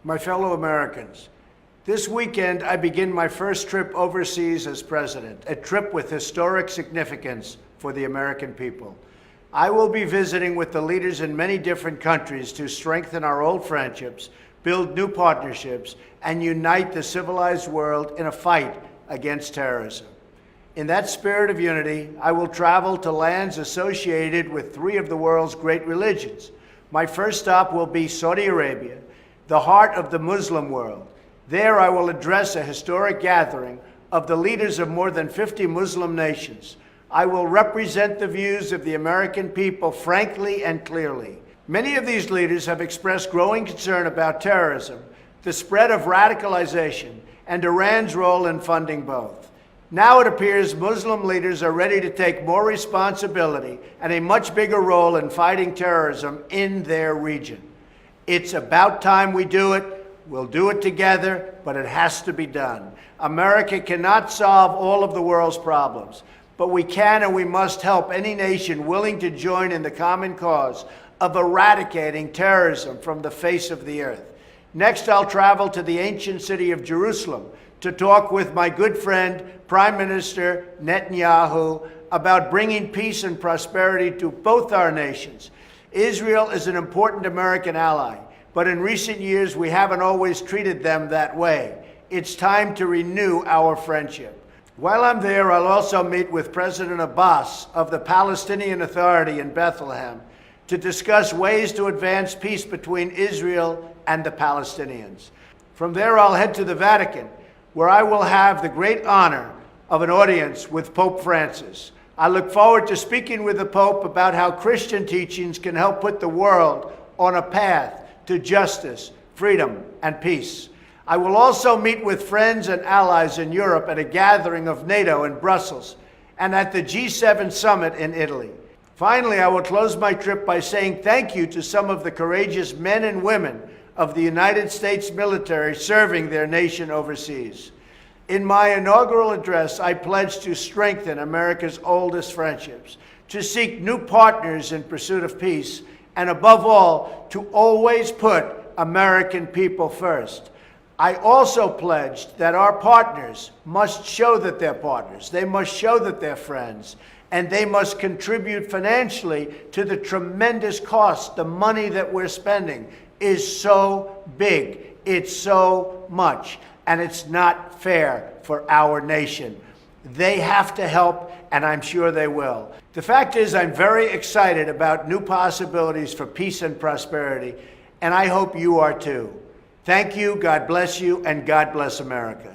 My fellow Americans, this weekend I begin my first trip overseas as president, a trip with historic significance for the American people. I will be visiting with the leaders in many different countries to strengthen our old friendships, build new partnerships, and unite the civilized world in a fight against terrorism. In that spirit of unity, I will travel to lands associated with three of the world's great religions. My first stop will be Saudi Arabia, the heart of the Muslim world. There I will address a historic gathering of the leaders of more than 50 Muslim nations. I will represent the views of the American people frankly and clearly. Many of these leaders have expressed growing concern about terrorism, the spread of radicalization, and Iran's role in funding both. Now it appears Muslim leaders are ready to take more responsibility and a much bigger role in fighting terrorism in their region. It's about time we do it. We'll do it together, but it has to be done. America cannot solve all of the world's problems, but we can and we must help any nation willing to join in the common cause of eradicating terrorism from the face of the earth. Next, I'll travel to the ancient city of Jerusalem to talk with my good friend, Prime Minister Netanyahu, about bringing peace and prosperity to both our nations. Israel is an important American ally, but in recent years we haven't always treated them that way. It's time to renew our friendship. While I'm there, I'll also meet with President Abbas of the Palestinian Authority in Bethlehem to discuss ways to advance peace between Israel and the Palestinians. From there, I'll head to the Vatican, where I will have the great honor of an audience with Pope Francis. I look forward to speaking with the Pope about how Christian teachings can help put the world on a path to justice, freedom, and peace. I will also meet with friends and allies in Europe at a gathering of NATO in Brussels and at the G7 summit in Italy. Finally, I will close my trip by saying thank you to some of the courageous men and women of the United States military serving their nation overseas. In my inaugural address, I pledged to strengthen America's oldest friendships, to seek new partners in pursuit of peace, and above all, to always put American people first. I also pledged that our partners must show that they're partners, they must show that they're friends, and they must contribute financially to the tremendous cost. The money that we're spending is so big, it's so much, and it's not fair for our nation. They have to help, and I'm sure they will. The fact is, I'm very excited about new possibilities for peace and prosperity, and I hope you are too. Thank you, God bless you, and God bless America.